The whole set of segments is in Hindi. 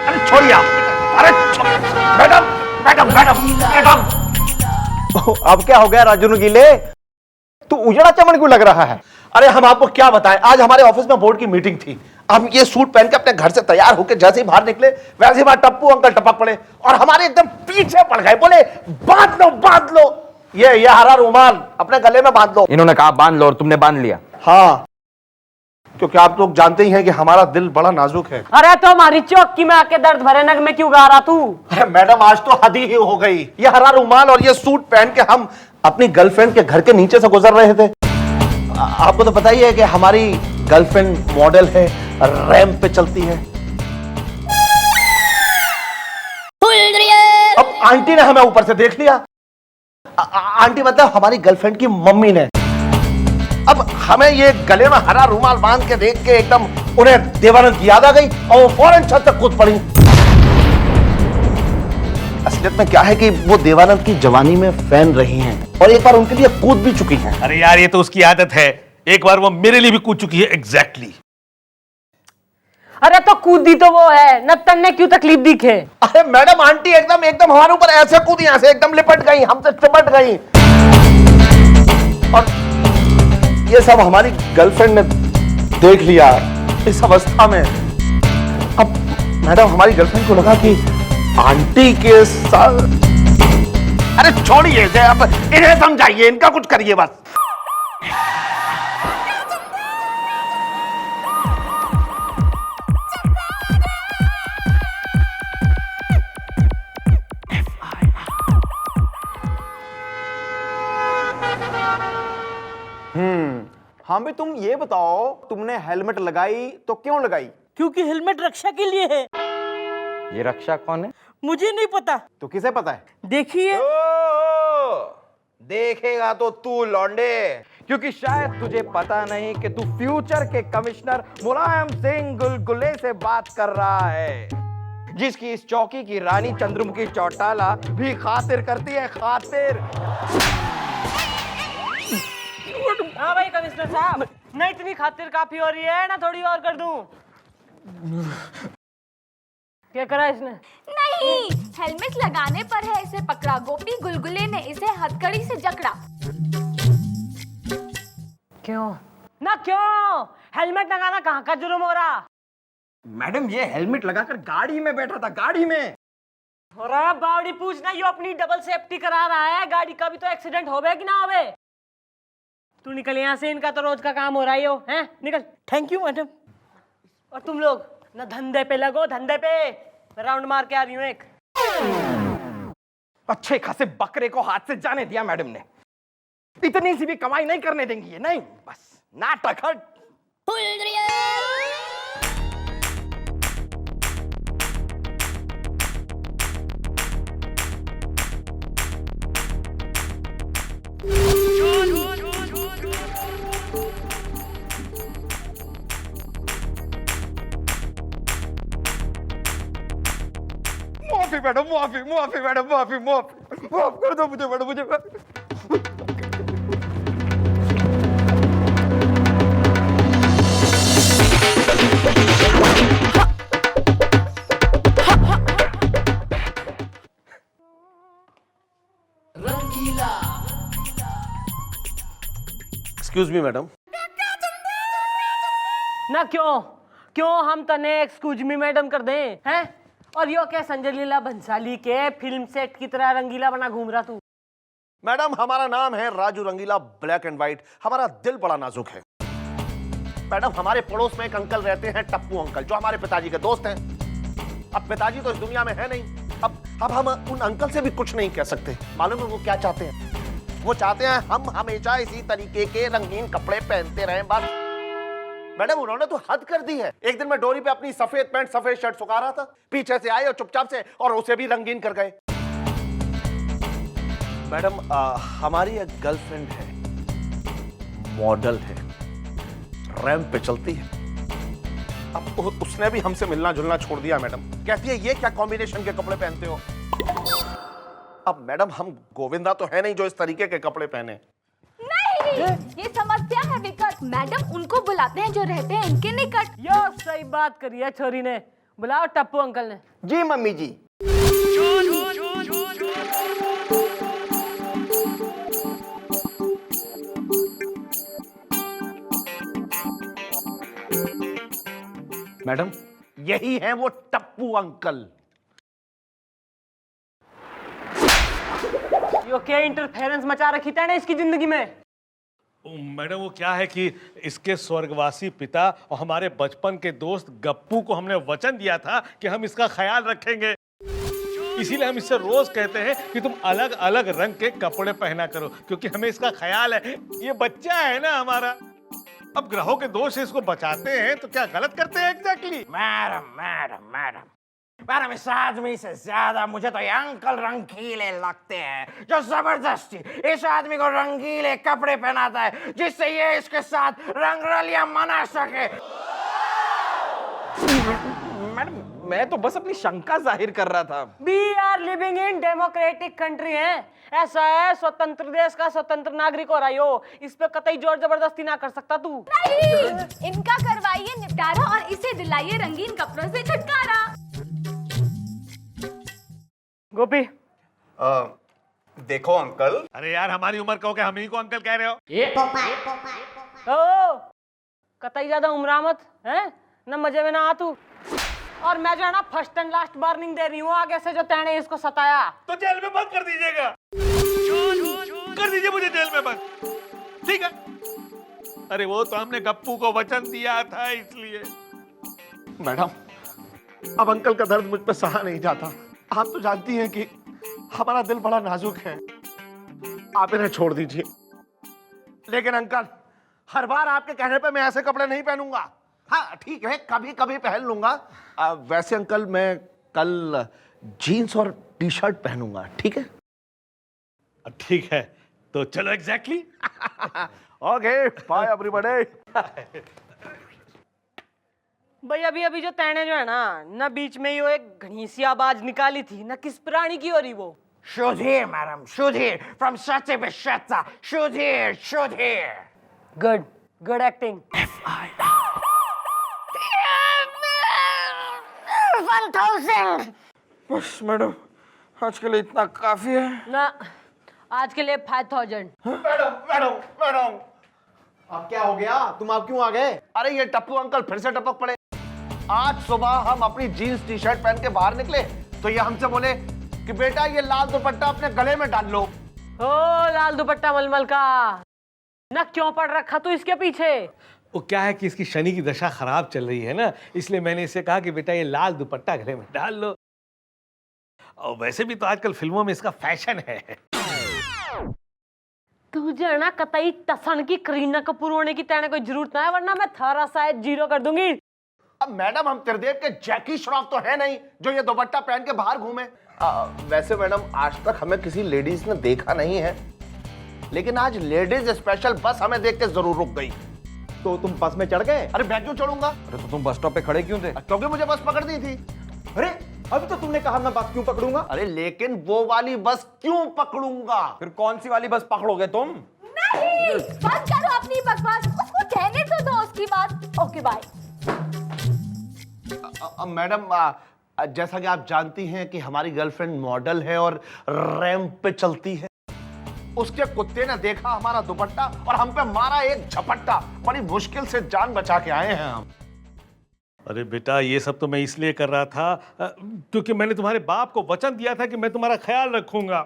अरे छोड़िए आप। अरे मैडम मैडम मैडम मैडम। अब क्या हो गया राजू रंगीले, तू उजड़ा चमन क्यों लग रहा है? अरे हम आपको क्या बताएं, आज हमारे ऑफिस में बोर्ड की मीटिंग थी। हम ये सूट पहन के अपने घर से तैयार होकर जैसे ही बाहर निकले, वैसे ही वहां टप्पू अंकल टपक पड़े और हमारे एकदम पीछे पड़ गए। बोले बांध लो बांध लो, ये हरा रुमाल अपने गले में बांध लो। इन्होंने कहा बांध लो और तुमने बांध लिया। हाँ, क्योंकि आप लोग जानते ही हैं कि हमारा दिल बड़ा नाजुक है। अरे तो हमारी चौकी में आके दर्द भरे नग में क्यों गा रहा तू? अरे मैडम आज तो हद ही हो गई। ये हरा रुमाल और ये सूट पहन के हम अपनी गर्लफ्रेंड के घर के नीचे से गुजर रहे थे। आपको तो पता ही है कि हमारी गर्लफ्रेंड मॉडल है, रैंप पे चलती है। अब आंटी ने हमें ऊपर से देख लिया। आंटी मतलब हमारी गर्लफ्रेंड की मम्मी ने। अब हमें ये गले में हरा रुमाल बांध के देख के एकदम उन्हें देवानंद की याद आ गई और वो फौरन छत तक कूद पड़ी। असलियत में क्या है कि वो देवानंद की जवानी में फैन रही हैं और एक बार उनके लिए कूद भी चुकी हैं। अरे यार ये तो उसकी आदत है, एक बार वो मेरे लिए भी कूद चुकी है। एग्जैक्टली। अरे तो कूदी तो वो है, नत्तन ने क्यों तकलीफ दिखे? अरे मैडम आंटी एकदम एकदम हमारे ऊपर ऐसे कूदी, ऐसे एकदम लिपट गई, हमसे चिपट गई। और ये सब हमारी गर्लफ्रेंड ने देख लिया इस अवस्था में। अब मैडम हमारी गर्लफ्रेंड को लगा कि आंटी के साथ। अरे छोड़िए, अब इन्हें समझाइए, इनका कुछ करिए बस। हाँ भी तुम ये बताओ, तुमने हेलमेट लगाई तो क्यों लगाई? क्योंकि हेलमेट रक्षा के लिए है। ये रक्षा कौन है? मुझे नहीं पता। तो किसे पता है? देखिए। देखेगा तो तू लौंडे, क्योंकि शायद तुझे पता नहीं कि तू फ्यूचर के कमिश्नर मुलायम सिंह गुलगुले से बात कर रहा है, जिसकी इस चौकी की रानी चंद्रमुखी चौटाला भी खातिर करती है। खातिर। हाँ भाई कमिश्नर साहब, नहीं इतनी खातिर काफी हो रही है ना, थोड़ी और कर दूं? क्या करा इसने? नहीं, हेलमेट लगाने पर है इसे पकड़ा। गोपी गुलगुले ने इसे हथकड़ी से जकड़ा। क्यों ना क्यों? हेलमेट लगाना कहाँ का जुर्म हो रहा? मैडम ये हेलमेट लगाकर गाड़ी में बैठा था, गाड़ी में। अरे बावड़ी पूछना, यो अपनी डबल सेफ्टी करा रहा है। गाड़ी का भी तो एक्सीडेंट होवे कि ना होवे। तू निकल यहाँ से, इनका तो रोज का काम हो रहा है। हैं निकल। Thank you madam. और तुम लोग ना धंधे पे लगो, धंधे पे। मैं राउंड मार के आ रही हूँ एक। अच्छे खासे बकरे को हाथ से जाने दिया मैडम ने। इतनी सी भी कमाई नहीं करने देंगी ये, नहीं, बस नाटक। हट। माफी मैडम, माफी माफी मैडम, माफी माफी माफ कर दो मुझे मैडम, मुझे। Excuse me madam. ना क्यों क्यों हम तने एक्सक्यूज मी मैडम कर दें? हैं? और यो क्या संजय लीला भंसाली के फिल्म सेट की तरह रंगीला बना घूम रहा तू? मैडम हमारा नाम है राजू रंगीला, ब्लैक एंड व्हाइट। हमारा दिल बड़ा नाजुक है। मैडम हमारे पड़ोस में एक अंकल रहते हैं, टप्पू अंकल, जो हमारे पिताजी के दोस्त हैं। अब पिताजी तो इस दुनिया में है नहीं। अब हम उन अंकल से भी कुछ नहीं कह सकते। मालूम है वो क्या चाहते हैं? वो चाहते हैं हम हमेशा इसी तरीके के रंगीन कपड़े पहनते रहें बस। मैडम उन्होंने तो हद कर दी है। एक दिन मैं डोरी पे अपनी सफेद पैंट सफेद शर्ट सुखा रहा था, पीछे से आए और चुपचाप से और उसे भी रंगीन कर गए। मैडम हमारी एक गर्लफ्रेंड है, मॉडल है, रैंप पे चलती है। अब उसने भी हमसे मिलना जुलना छोड़ दिया मैडम। कहती है ये क्या कॉम्बिनेशन के कपड़े पहनते हो। अब मैडम हम गोविंदा तो है नहीं जो इस तरीके के कपड़े पहने। नहीं, ये समस्या है विकट। मैडम उनको बुलाते हैं जो रहते हैं इनके निकट। यो सही बात करी है छोरी ने। बुलाओ टप्पू अंकल ने। जी मम्मी जी। मैडम, यही है वो टप्पू अंकल। यो क्या इंटरफेरेंस मचा रखी था इसकी जिंदगी में। मैडम वो क्या है कि इसके स्वर्गवासी पिता और हमारे बचपन के दोस्त गप्पू को हमने वचन दिया था कि हम इसका ख्याल रखेंगे, इसीलिए हम इससे रोज कहते हैं कि तुम अलग अलग रंग के कपड़े पहना करो, क्योंकि हमें इसका ख्याल है। ये बच्चा है ना हमारा, अब ग्रहों के दोष से इसको बचाते हैं तो क्या गलत करते हैं exactly? Madam madam madam madam, इस आदमी से ज्यादा मुझे तो ये अंकल रंगीले लगते हैं, जो जबरदस्ती इस आदमी को रंगीले कपड़े पहनाता है जिससे ये इसके साथ रंगरलियां मना सके। मैडम, मैं तो बस अपनी शंका जाहिर कर रहा था। We are living in democratic country है, ऐसा है स्वतंत्र देश का स्वतंत्र नागरिक हो रही हो, इस पे कतई जोर जबरदस्ती ना कर सकता तू। नहीं, इनका करवाइए निपटारा और इसे दिलाइए रंगीन कपड़ों से छुटकारा। गोपी, देखो अंकल। अरे यार, हमारी उम्र का हो के हम ही को अंकल कह रहे हो? ओ कतई ज्यादा उम्र मत है न, मजे में ना आ तू। और मैं जो है ना फर्स्ट एंड लास्ट वार्निंग दे रही हूँ, आगे से जो तेने इसको सताया तो जेल में बंद कर दीजिएगा, कर दीजिए मुझे जेल में बंद, ठीक है? अरे वो तो हमने गप्पू को वचन दिया था इसलिए। मैडम, अब अंकल का दर्द मुझ पर सहा नहीं जाता। आप तो जानती हैं कि हमारा दिल बड़ा नाजुक है, आप इन्हें छोड़ दीजिए। लेकिन अंकल, हर बार आपके कहने पे मैं ऐसे कपड़े नहीं पहनूंगा। हाँ ठीक है, कभी कभी पहन लूंगा। वैसे अंकल, मैं कल जीन्स और टी शर्ट पहनूंगा, ठीक है? ठीक है, तो चलो एग्जैक्टली। Okay, by everybody. भाई अभी अभी जो तेने जो है ना बीच में यो एक घनी सी आवाज निकाली थी ना, किस प्राणी की हो रही वो? सुधीर मैडम, सुधीर फ्रॉम सत्य पे सत्ता, Sudhir Sudhir. Good good acting. बस मैडम, आज के लिए इतना काफी है ना, आज के लिए 5000। मैडम मैडम मैडम, अब क्या हो गया? तुम आप क्यों आ गए? अरे ये टप्पू अंकल फिर से टपक पड़े। आज सुबह हम अपनी जीन्स टी शर्ट पहन के बाहर निकले तो ये हमसे बोले कि बेटा ये लाल दुपट्टा अपने गले में डाल लो। ओ लाल दुपट्टा मलमल का ना, क्यों पड़ रखा तू इसके पीछे? वो क्या है कि इसकी शनि की दशा खराब चल रही है ना, इसलिए मैंने इसे कहा कि बेटा ये लाल दुपट्टा गले में डाल लो। और वैसे भी तो आजकल फिल्मों में इसका फैशन है। तू जो है ना कतई टसन की करीना कपूर होने की तेने कोई जरूरत ना है, वरना मैं थारा शायद 0 कर दूंगी। अब मैडम, हम त्रिदेव के जैकी श्रॉफ तो है नहीं जो ये दुपट्टा पहन के बाहर घूमे। वैसे मैडम, आज तक हमें किसी लेडीज ने देखा नहीं है, लेकिन आज लेडीज स्पेशल बस हमें देख के जरूर रुक गई। तो तुम बस में चढ़ गए? अरे मैं क्यों चढ़ूंगा? अरे तो तुम बस स्टॉप पे खड़े क्यों थे? क्योंकि मुझे बस पकड़ दी थी। अरे अभी तो तुमने कहा मैं बस क्यों पकड़ूंगा? अरे लेकिन वो वाली बस क्यों पकड़ूंगा? फिर कौन सी वाली बस पकड़ोगे तुम? नहीं, बंद करो अपनी बकवास, उसको कहने तो दो उसकी बात। Okay bye. मैडम, जैसा कि आप जानती हैं कि हमारी गर्लफ्रेंड मॉडल है और रैंप पे चलती है। उसके कुत्ते ने देखा हमारा दुपट्टा और हम पे मारा एक झपट्टा। बड़ी मुश्किल से जान बचा के आए हैं हम। अरे बेटा, ये सब तो मैं इसलिए कर रहा था क्योंकि मैंने तुम्हारे बाप को वचन दिया था कि मैं तुम्हारा ख्याल रखूंगा।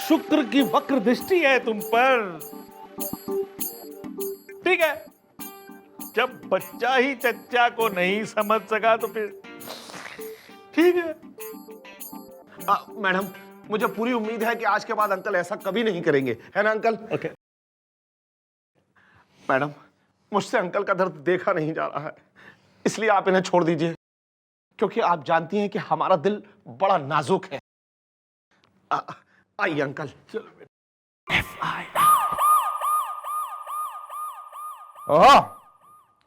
शुक्र की वक्र दृष्टि है तुम पर, ठीक है? जब बच्चा ही चच्चा को नहीं समझ सका तो फिर ठीक है। मैडम, मुझे पूरी उम्मीद है कि आज के बाद अंकल ऐसा कभी नहीं करेंगे, है ना अंकल? ओके। मैडम, मुझसे अंकल का दर्द देखा नहीं जा रहा है, इसलिए आप इन्हें छोड़ दीजिए, क्योंकि आप जानती हैं कि हमारा दिल बड़ा नाजुक है। आइए अंकल। चलो बेटा। ओहो,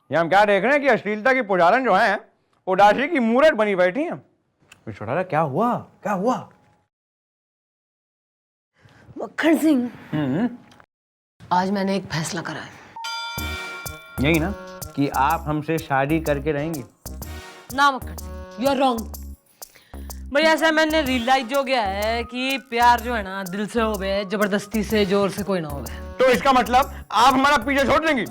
ये हम क्या देख रहे हैं कि अश्लीलता की पुजारन जो हैं उदासी की मूरत बनी बैठी हैं। छोटा, क्या हुआ? क्या हुआ? मक्खन सिंह, आज मैंने एक फैसला करा है। यही ना कि आप हमसे शादी करके रहेंगी? ना मक्खन सिंह, यू आर रॉन्ग। भाई ऐसा मैंने रियलाइज हो गया है कि प्यार जो है ना दिल से हो गया, जबरदस्ती से जोर से कोई ना हो गया। तो इसका मतलब आप हमारा पीछे छोड़ देंगी?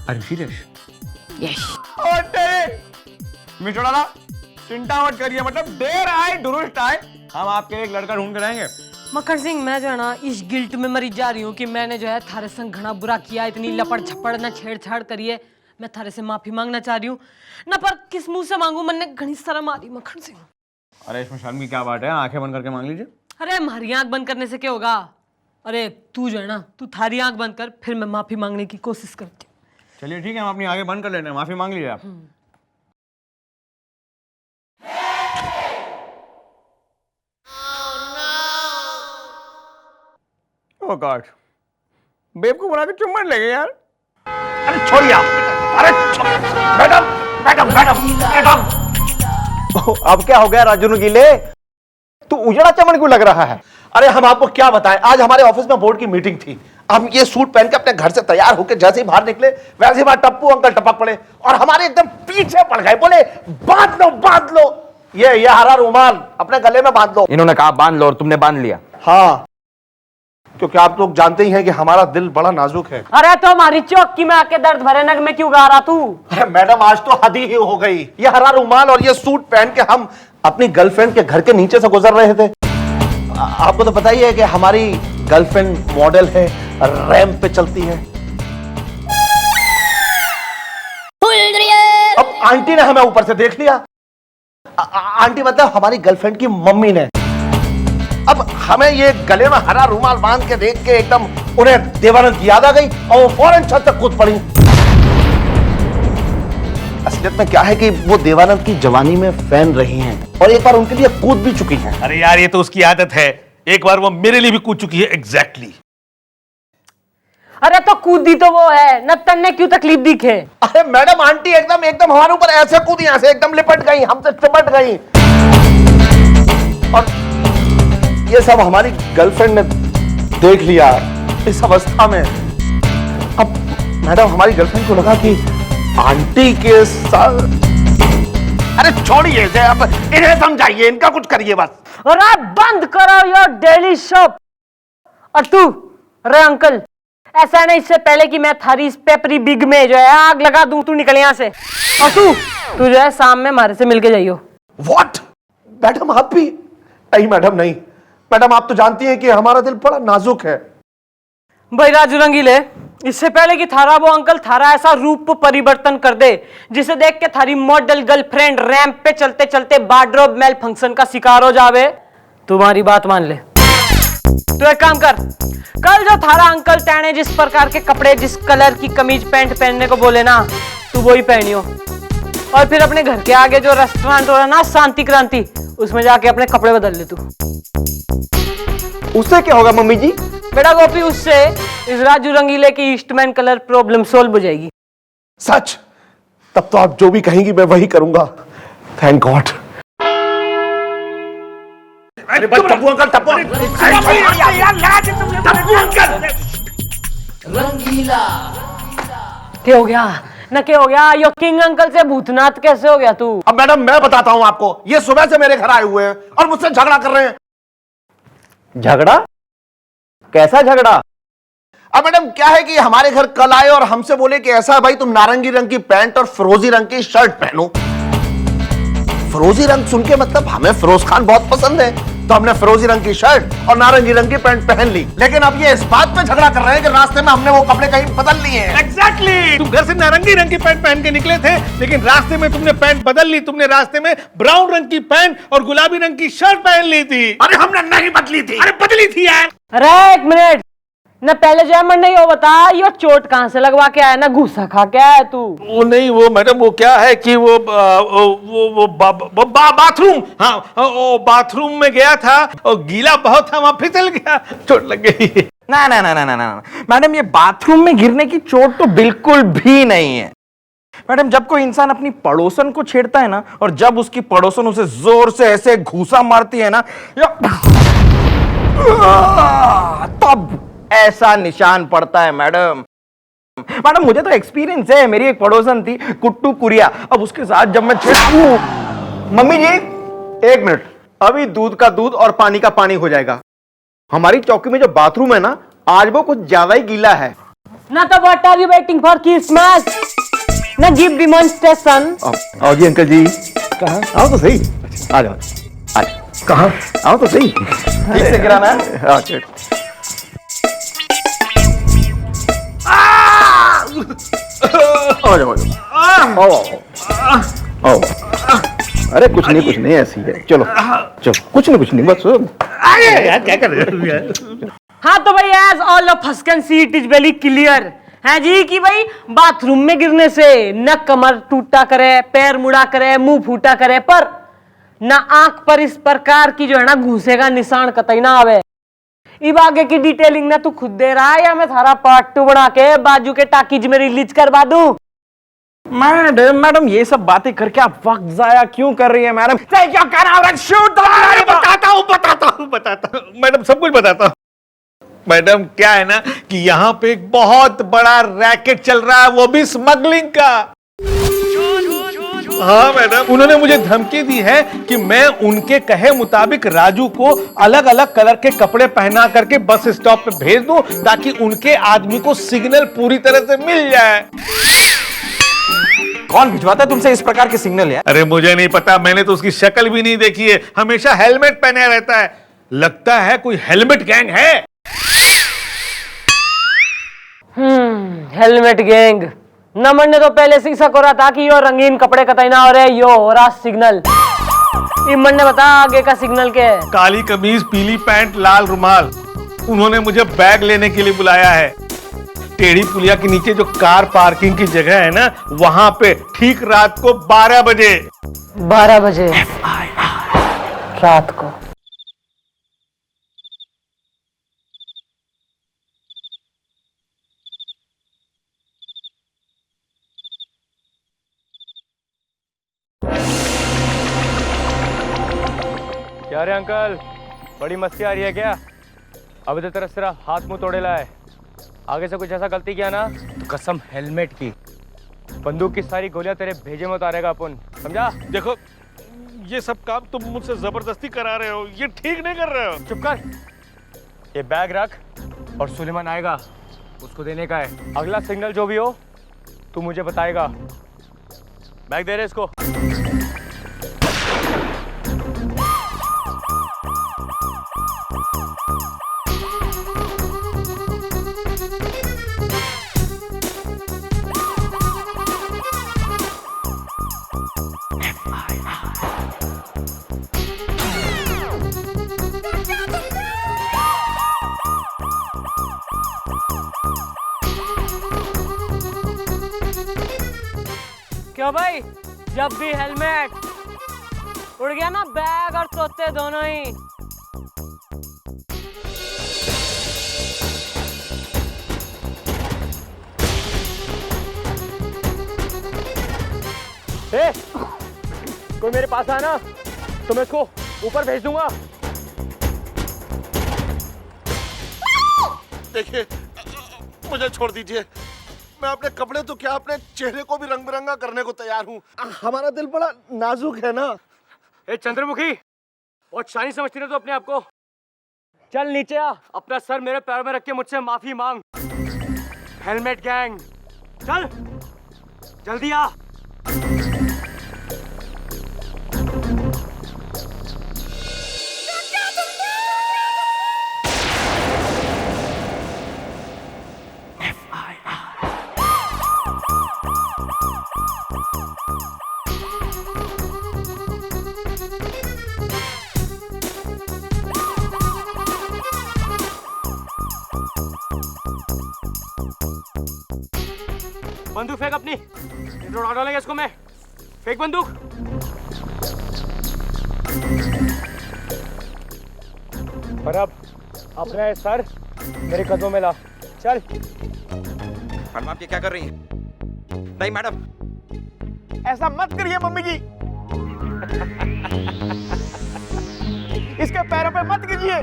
अरे सीरियस? यस। मिस्टर डाला, चिंता मत करिए, मतलब देर आए दुरुस्त आए, हम आपके एक लड़का ढूंढ कर आएंगे। मक्खन सिंह, मैं जो है ना इस गिल्ट में मरी जा रही हूँ कि मैंने जो है थारे संग घना बुरा किया, इतनी लपड़ झपड़ ना छेड़छाड़ करिए। मैं थारे से माफी मांगना चाह रही हूँ ना, पर किस मुंह से मांगू, मैंने घनी शर्म आ रही मक्खन सिंह। अरे इसमें शर्म की क्या बात है, आंखें बंद करके मांग लीजिए। अरे हमारी आंख बंद करने से क्या होगा? अरे तू जो है ना, तू थारी आंख बंद कर, फिर मैं माफी मांगने की कोशिश करती हूँ। चलिए ठीक है, हम अपनी आंखें बंद कर लेते हैं, माफी मांग लीजिए आप। ओह गॉड, बेब को बुला के चुम्बन लेंगे यार। अरे छोड़िए आप, अरे मैडम मैडम मैडम मैडम। अब क्या हो गया राजू रंगीले, तू उजड़ा चमन क्यों लग रहा है? अरे हम आपको क्या बताएं, आज हमारे ऑफिस में बोर्ड की मीटिंग थी। हम ये सूट पहन के अपने घर से तैयार होकर जैसे ही बाहर निकले, वैसे ही वहां टप्पू अंकल टपक पड़े और हमारे एकदम पीछे पड़ गए। बोले बांध लो बांध लो, ये हरा रुमाल अपने गले में बांध लो। इन्होंने कहा बांध लो और तुमने बांध लिया? हाँ, क्योंकि आप लोग जानते ही हैं कि हमारा दिल बड़ा नाजुक है। अरे तो हमारी चौकी में आके दर्द भरे नग में क्यों गा रहा तू? अरे मैडम, आज तो हद ही हो गई। ये हरा रुमाल और ये सूट पहन के हम अपनी गर्लफ्रेंड के घर के नीचे से गुजर रहे थे। आपको तो पता ही है कि हमारी गर्लफ्रेंड मॉडल है, रैंप पे चलती है। अब आंटी ने हमें ऊपर से देख लिया। आंटी मतलब हमारी गर्लफ्रेंड की मम्मी ने। अब हमें ये गले में हरा रुमाल बांध के देख के एकदम उन्हें देवानंद की याद आ गई और वो फौरन छत तक कूद पड़ी। असलियत में क्या है कि वो देवानंद की जवानी में फैन रही हैं और एक बार उनके लिए कूद भी चुकी हैं। अरे यार, ये तो उसकी आदत है, एक बार वो मेरे लिए भी कूद चुकी है। एग्जैक्टली। अरे तो कूदी तो वो है, नत्तन ने क्यों तकलीफ दिखे? अरे मैडम, आंटी एकदम एकदम हमारे ऊपर ऐसे कूदी, ऐसे एकदम लिपट गई, हमसे चिपट गई। और ये सब हमारी गर्लफ्रेंड ने देख लिया इस अवस्था में। अब मैडम, हमारी गर्लफ्रेंड को लगा कि आंटी के साथ। अरे छोड़िए इसे, अब इन्हें समझाइए, इनका कुछ करिए बस। अरे बंद करो योर डेली शॉप। और तू, अरे अंकल, ऐसा नहीं इससे पहले कि मैं थारी इस पेपरी बिग में जो है आग लगा दूं, तू निकल यहां से। और तू जो है शाम में हमारे से मिलके जाइयो। व्हाट मैडम, आप भी? नहीं मैडम, नहीं मैडम, आप तो जानती हैं कि हमारा दिल बड़ा नाजुक है। भाई राजू रंगीले, इससे पहले कि थारा वो अंकल थारा ऐसा रूप परिवर्तन कर दे जिसे देख के थारी मॉडल गर्लफ्रेंड रैंप पे चलते चलते वार्डरोब मेल फंक्शन का शिकार हो जावे, तुम्हारी बात मान ले। तो एक काम कर, कल जो थारा अंकल टैने जिस प्रकार के कपड़े, जिस कलर की कमीज पैंट पहनने को बोले ना, तू वो ही पहनियो। और फिर अपने घर के आगे जो रेस्टोरेंट हो रहा ना, शांति क्रांति, उसमें जाके अपने कपड़े बदल ले तू। उससे क्या होगा मम्मी जी? बेटा गोपी, उससे इस राजू रंगीले की ईस्टमैन कलर प्रॉब्लम सोल्व हो जाएगी। सच? तब तो आप जो भी कहेंगी मैं वही करूंगा। Thank God. अरे बस टप्पू अंकल, टप्पू अंकल। क्या हो गया ना, क्या हो गया? यो किंग अंकल से भूतनाथ कैसे हो गया तू? अब मैडम मैं बताता हूं आपको, ये सुबह से मेरे घर आए हुए हैं और मुझसे झगड़ा कर रहे हैं। झगड़ा? कैसा झगड़ा? अब मैडम क्या है कि हमारे घर कल आए और हमसे बोले कि ऐसा है भाई, तुम नारंगी रंग की पैंट और फिरोजी रंग की शर्ट पहनो। फिरोजी रंग सुन के मतलब हमें फिरोज खान बहुत पसंद है, तो हमने फिरोजी रंग की शर्ट और नारंगी रंग की पैंट पहन ली। लेकिन अब ये इस बात पे झगड़ा कर रहे हैं कि रास्ते में हमने वो कपड़े कहीं बदल लिए हैं। एग्जैक्टली। तुम घर से नारंगी रंग की पैंट पहन के निकले थे, लेकिन रास्ते में तुमने पैंट बदल ली। तुमने रास्ते में ब्राउन रंग की पैंट और गुलाबी रंग की शर्ट पहन ली थी। अरे हमने नहीं बदली थी। अरे बदली थी यार। अरे एक मिनट न, पहले जो है मन नहीं हो बता, यो चोट कहां से लगवा के आया ना, घूसा खा के आया तू? वो नहीं, वो मैडम, वो क्या है कि वो बाथरूम, हाँ वो बाथरूम में गया था और गीला बहुत था, वहां फिसल गया, चोट लग गई। ना ना ना ना ना ना मैडम, ये बाथरूम में गिरने की चोट तो बिल्कुल भी नहीं है। मैडम, जब कोई इंसान अपनी पड़ोसन को छेड़ता है ना, और जब उसकी पड़ोसन उसे जोर से ऐसे घूसा मारती है ना, तब ऐसा निशान पड़ता है मैडम। मैडम मुझे तो एक्सपीरियंस है, मेरी एक पड़ोसन थी कुट्टू कुरिया, अब उसके साथ जब मैं मम्मी जी 1 मिनट, अभी दूध का दूध और पानी का पानी हो जाएगा। हमारी चौकी में जो बाथरूम है ना, आज वो कुछ ज्यादा ही गीला है। ना तो what are you waiting for Christmas? ना गिव डेमोन्स्ट्रेशन। आओ जी अंकल जी। कहाँ? आओ तो सही। आ जाओ। कहाँ? आओ तो सही। ठीक से गिराना है। अच्छा। आ जाओ। आओ। अरे कुछ नहीं ऐसी है। चलो कुछ नहीं बस। यार क्या कर रहे हो यार? हाँ तो भाई as all of us can see it is very clear है जी कि भाई बाथरूम में गिरने से न कमर टूटा करे, पैर मुड़ा करे, मुंह फूटा करे, पर न आंख पर इस प्रकार की जो है ना घूसे का निशान कतई ना आवे। इब आगे की डिटेलिंग ना तू खुद दे रहा है या मैं सारा पार्ट 2 बना के बाजू के टाकीज में रिलीज करवा दूं? मैडम ये सब बातें करके आप वक्त जाया क्यों कर रही है मैडम? बताता हूँ मैडम, सब कुछ बताता हूँ। मैडम क्या है ना कि यहाँ पे एक बहुत बड़ा रैकेट चल रहा है, वो भी स्मगलिंग का। हाँ मैडम, उन्होंने मुझे धमकी दी है कि मैं उनके कहे मुताबिक राजू को अलग अलग कलर के कपड़े पहना करके बस स्टॉप पे भेज दूं ताकि उनके आदमी को सिग्नल पूरी तरह से मिल जाए। कौन भिजवाता है तुमसे इस प्रकार के सिग्नल यार? अरे मुझे नहीं पता, मैंने तो उसकी शक्ल भी नहीं देखी है, हमेशा हेलमेट पहने रहता है, लगता है कोई हेलमेट गैंग है। Helmet gang. नमन ने तो पहले से ही शक हो रहा था कि यो रंगीन कपड़े कतई ना हो रहे, यो हो रहा सिग्नल। इमन ने बता आगे का सिग्नल क्या है? काली कमीज, पीली पैंट, लाल रुमाल। उन्होंने मुझे बैग लेने के लिए बुलाया है। टेढ़ी पुलिया के नीचे जो कार पार्किंग की जगह है ना, वहां पे ठीक रात को 12 बजे 12 बजे रात को। क्या रे अंकल, बड़ी मस्ती आ रही है क्या? अभी तो तेरा सिर्फ हाथ मुंह तोड़ेला है, आगे से कुछ ऐसा गलती किया ना तो कसम हेलमेट की, बंदूक की सारी गोलियां तेरे भेजे में उतारेगा अपन, समझा? देखो ये सब काम तुम मुझसे जबरदस्ती करा रहे हो, ये ठीक नहीं कर रहे हो। चुप कर, ये बैग रख और सुलेमान आएगा, उसको देने का है। अगला सिग्नल जो भी हो तू मुझे बताएगा। बैग दे रहे इसको। क्यों भाई, जब भी हेलमेट उड़ गया ना, बैग और तोते दोनों ही। ए, कोई मेरे पास आना तो मैं इसको ऊपर भेज दूंगा। देखिए मुझे छोड़ दीजिए, मैं अपने कपड़े तो क्या अपने चेहरे को भी रंग बिरंगा करने को तैयार हूँ। हमारा दिल बड़ा नाजुक है ना। ए चंद्रमुखी, बहुत शानी समझती है तो अपने आप को। चल नीचे आ, अपना सर मेरे पैरों में रख के मुझसे माफी मांग। हेलमेट गैंग, चल जल्दी आ। बंदूक फेंक अपनी, उड़ा डालेंगे इसको मैं। फेंक बंदूक। और अब अपना सर मेरे कदमों में ला, चल। मैडम आप ये क्या कर रही हैं? नहीं मैडम, ऐसा मत करिए मम्मी जी। इसके पैरों पे मत गिरिए।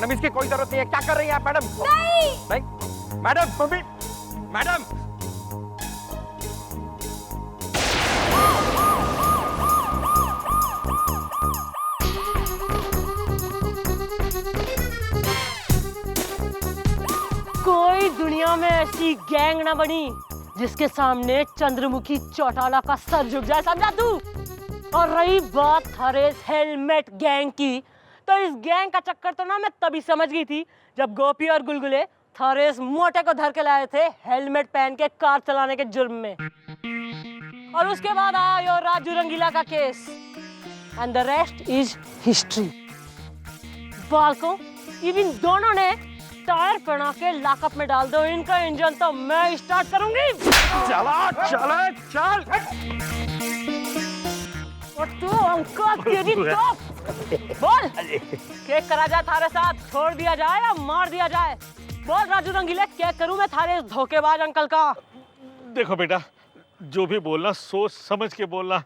मैडम इसकी कोई जरूरत नहीं है। क्या कर रही हैं आप मैडम? नहीं मैडम, मम्मी मैडम। कोई दुनिया में ऐसी गैंग ना बनी जिसके सामने चंद्रमुखी चौटाला का सर झुक जाए, समझा तू? और रही बात थरेस हेलमेट गैंग की, तो इस गैंग का चक्कर तो ना मैं तभी समझ गई थी जब गोपी और गुलगुले थरेस मोटे को धर के लाए थे हेलमेट पहन के कार चलाने के जुर्म में। और उसके बाद आया राजू रंगीला का case and the rest is history. बालकों, इन दोनों ने टायर पहना के लॉकअप में डाल दो, इनका इंजन तो मैं स्टार्ट करूंगी। चला चला चल। और तू अंकल तेरी टॉप बोल, केक करा जाए थारे साथ, छोड़ दिया जाए या मार दिया जाए? बोल राजू रंगीले, क्या करूं मैं थारे इस धोखेबाज अंकल का? देखो बेटा, जो भी बोलना सोच समझ के बोलना,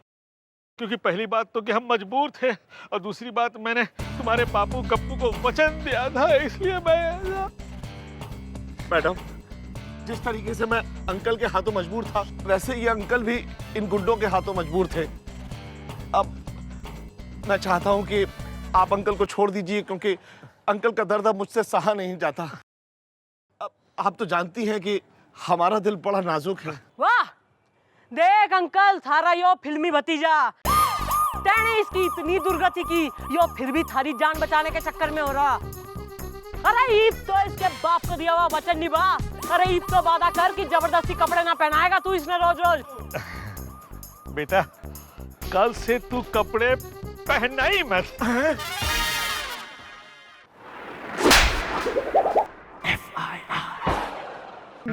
क्योंकि पहली बात तो कि हम मजबूर थे, और दूसरी बात मैंने तुम्हारे बापू गप्पू को वचन दिया था, इसलिए मैं। मैडम, जिस तरीके से मैं अंकल के हाथों मजबूर था, वैसे ये अंकल भी इन गुंडों के हाथों मजबूर थे। अब मैं चाहता हूं कि आप अंकल को छोड़ दीजिए, क्योंकि अंकल का दर्द अब मुझसे सहा नहीं जाता। अब आप तो जानती हैं कि हमारा दिल बड़ा नाजुक है। वाह, देख अंकल, थारा यो फिल्मी भतीजा, तेने इसकी इतनी दुर्गति की, यो फिर भी थारी जान बचाने के चक्कर में हो रहा। अरे ईब तो इसके बाप को दिया हुआ वचन निभा। अरे ईब तो वादा कर कि जबरदस्ती कपड़े ना पहनाएगा तू इसने रोज रोज। बेटा, कल से तू कपड़े पहनना ही मत।